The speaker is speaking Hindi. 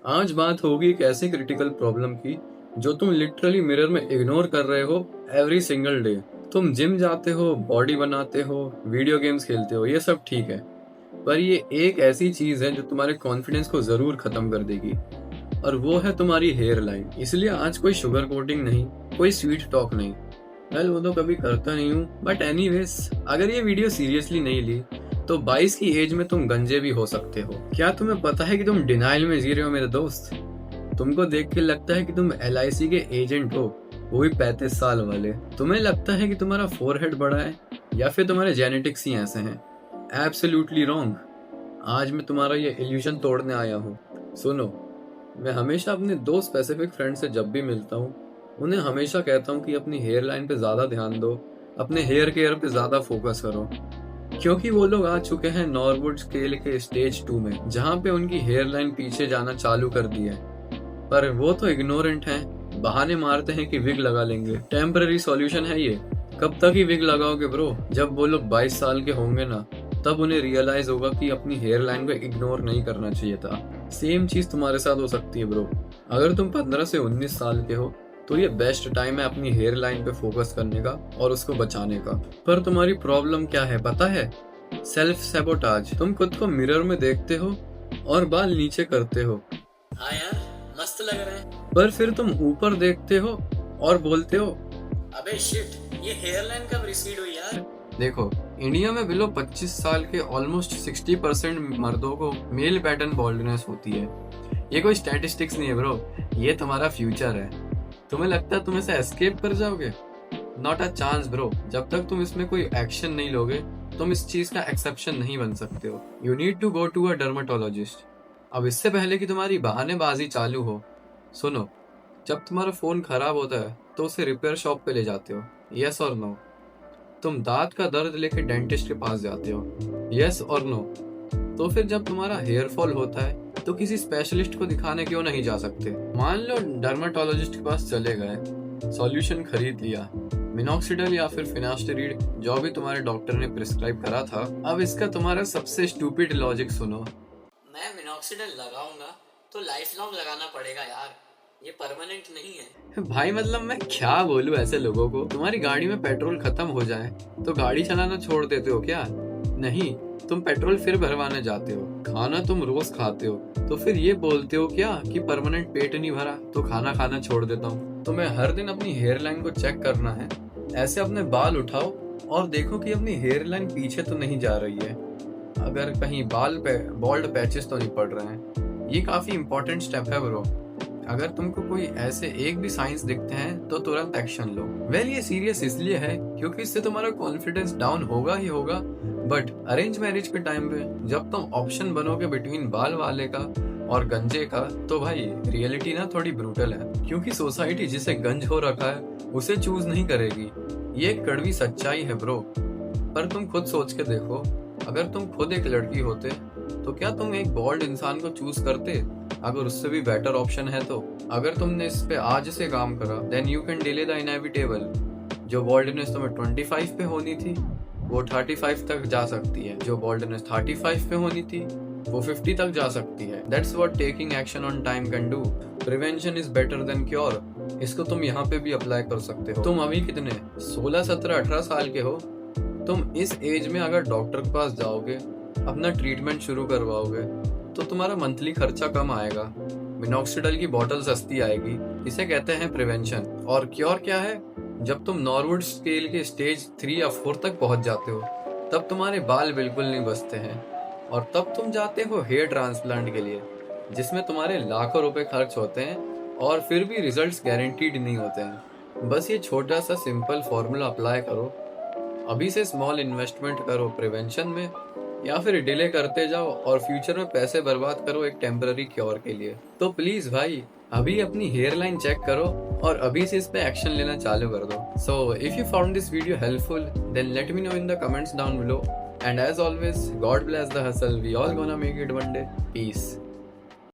आज बात होगी एक ऐसी क्रिटिकल प्रॉब्लम की जो तुम लिटरली मिरर में इग्नोर कर रहे हो एवरी सिंगल डे। तुम जिम जाते हो, बॉडी बनाते हो, वीडियो गेम्स खेलते हो, ये सब ठीक है, पर ये एक ऐसी चीज है जो तुम्हारे कॉन्फिडेंस को जरूर खत्म कर देगी, और वो है तुम्हारी हेयर लाइन। इसलिए आज कोई शुगर कोटिंग नहीं, कोई स्वीट टॉक नहीं। वेल, वो तो कभी करता नहीं हूँ, बट एनीवेज, अगर ये वीडियो सीरियसली नहीं ली तो 22 की एज में तुम गंजे भी हो सकते हो। क्या तुम्हें पता है कि तुम डिनाइल में जी रहे हो मेरे दोस्त? तुमको देख के लगता है कि तुम LIC के एजेंट हो, वो भी 35 साल वाले। तुम्हें लगता है कि तुम्हारा फोरहेड बड़ा है या फिर तुम्हारे जेनेटिक्स ही ऐसे हैं। Absolutely wrong. आज मैं तुम्हारा ये इल्यूजन तोड़ने आया हूँ। सुनो, मैं हमेशा अपने दो स्पेसिफिक फ्रेंड से जब भी मिलता हूँ, उन्हें हमेशा कहता हूँ कि अपनी हेयर लाइन पे ज्यादा ध्यान दो, अपने हेयर केयर पे ज्यादा फोकस करो, क्योंकि वो लोग आ चुके हैं नॉर्वुड स्केल के स्टेज 2 में, जहाँ पे उनकी हेयर लाइन पीछे जाना चालू कर दी है। पर वो तो इग्नोरेंट हैं, बहाने मारते हैं कि विग लगा लेंगे। टेम्पररी सॉल्यूशन है ये। कब तक ही विग लगाओगे ब्रो? जब वो लोग 22 साल के होंगे ना, तब उन्हें रियलाइज होगा कि अपनी हेयर लाइन को इग्नोर नहीं करना चाहिए था। सेम चीज तुम्हारे साथ हो सकती है ब्रो। अगर तुम 15 से 19 साल के हो तो ये बेस्ट टाइम है अपनी हेयर लाइन पे फोकस करने का और उसको बचाने का। पर तुम्हारी प्रॉब्लम क्या है पता है? Self sabotage. तुम खुद को मिरर में देखते हो और बाल नीचे करते हो, हाँ यार मस्त लग रहे हैं, पर फिर तुम ऊपर देखते हो और बोलते हो, अबे शिट, ये हेयर लाइन कब रिसीड हुई यार। देखो, इंडिया में बिलो 25 साल के ऑलमोस्ट 60% मर्दों को मेल पैटर्न बॉल्डनेस होती है। ये कोई स्टैटिस्टिक्स नहीं है ब्रो, ये तुम्हारा फ्यूचर है। तुम्हें लगता है तुम इसे एस्केप कर जाओगे? Not a chance bro. जब तक तुम इसमें कोई एक्शन नहीं लोगे, तुम इस चीज का एक्सेप्शन नहीं बन सकते हो। You need to go to a dermatologist. अब इससे पहले कि तुम्हारी बहानेबाजी चालू हो, सुनो, जब तुम्हारा फोन खराब होता है तो उसे रिपेयर शॉप पे ले जाते हो, यस और नो? तुम दांत का दर्द लेके डेंटिस्ट के पास जाते हो, यस और नो? तो फिर जब तुम्हारा हेयर फॉल होता है तो किसी स्पेशलिस्ट को दिखाने क्यों नहीं जा सकते? मान लो डर्माटोलॉजिस्ट के पास चले गए, सॉल्यूशन खरीद लिया, मिनॉक्सिडिल या फिर फिनास्टेरिड, जो भी तुम्हारे डॉक्टर ने प्रिस्क्राइब करा था। अब इसका तुम्हारा सबसे स्टूपिड लॉजिक सुनो। मैं मिनॉक्सिडिल लगाऊंगा तो लाइफ लॉन्ग लगाना पड़ेगा यार, ये परमानेंट नहीं है। भाई मतलब मैं क्या बोलूं ऐसे लोगों को? तुम्हारी गाड़ी में पेट्रोल खत्म हो जाए तो गाड़ी चलाना छोड़ देते हो क्या? नहीं, तुम पेट्रोल फिर भरवाने जाते हो। खाना तुम रोज खाते हो, तो फिर ये बोलते हो क्या कि परमानेंट पेट नहीं भरा तो खाना खाना छोड़ देता हूँ। तुम्हें हर दिन अपनी हेयर लाइन को चेक करना है। ऐसे अपने बाल उठाओ और देखो कि अपनी हेयर लाइन पीछे तो नहीं जा रही है, अगर कहीं बाल पे बॉल्ड पैचेस तो नहीं पड़ रहे हैं। ये काफी इंपॉर्टेंट स्टेप है ब्रो। अगर तुमको कोई ऐसे एक भी साइंस दिखते हैं तो तुरंत एक्शन लो। वेल, ये सीरियस इसलिए है क्योंकि इससे तुम्हारा कॉन्फिडेंस डाउन होगा ही होगा। बट अरेंज मैरिज के टाइम पे जब तुम ऑप्शन बनोगे बिटवीन बाल वाले का और गंजे का, तो भाई रियलिटी ना थोड़ी ब्रूटल है, क्योंकि सोसाइटी जिसे गंज हो रखा है उसे चूज नहीं करेगी। ये एक कड़वी सच्चाई है ब्रो। पर तुम खुद सोच के देखो, अगर तुम खुद एक लड़की होते तो क्या तुम एक बॉल्ड इंसान को चूज करते अगर उससे भी बेटर ऑप्शन है तो? अगर तुमने इस पे आज से काम करा, then you can delay the inevitable. जो बॉल्डनेस तुम्हें 25 पे होनी थी वो 35 तक जा सकती है, जो बॉल्डनेस 35 पे होनी थी वो 50 तक जा सकती है। That's what taking action on time can do. Prevention is better than cure. इसको तुम यहाँ पे भी अप्लाई कर सकते हो। तुम अभी कितने 16, 17, 18 साल के हो। तुम इस एज में अगर डॉक्टर के पास जाओगे, अपना ट्रीटमेंट शुरू करवाओगे, तो तुम्हारा मंथली खर्चा कम आएगा, मिनॉक्सिडिल की बोतल सस्ती आएगी। इसे कहते हैं प्रिवेंशन। और क्योर क्या है? जब तुम नॉर्वुड स्केल के स्टेज 3 या 4 तक पहुंच जाते हो, तब तुम्हारे बाल बिल्कुल नहीं बचते हैं, और तब तुम जाते हो हेयर ट्रांसप्लांट के लिए, जिसमें तुम्हारे लाखों रुपए खर्च होते हैं और फिर भी रिजल्ट्स गारंटीड नहीं होते हैं। बस ये छोटा सा सिंपल फॉर्मूला अप्लाई करो। अभी से स्मॉल इन्वेस्टमेंट करो प्रिवेंशन में, या फिर डिले करते जाओ और फ्यूचर में पैसे बर्बाद करो एक टेम्पररी क्योर के लिए। तो प्लीज भाई, अभी अपनी हेयर लाइन चेक करो और अभी से इस पे एक्शन लेना चालू कर दो। So if you found this video helpful, then let me know in the comments down below, and as always, God bless the hustle, we all gonna make it one day. Piece.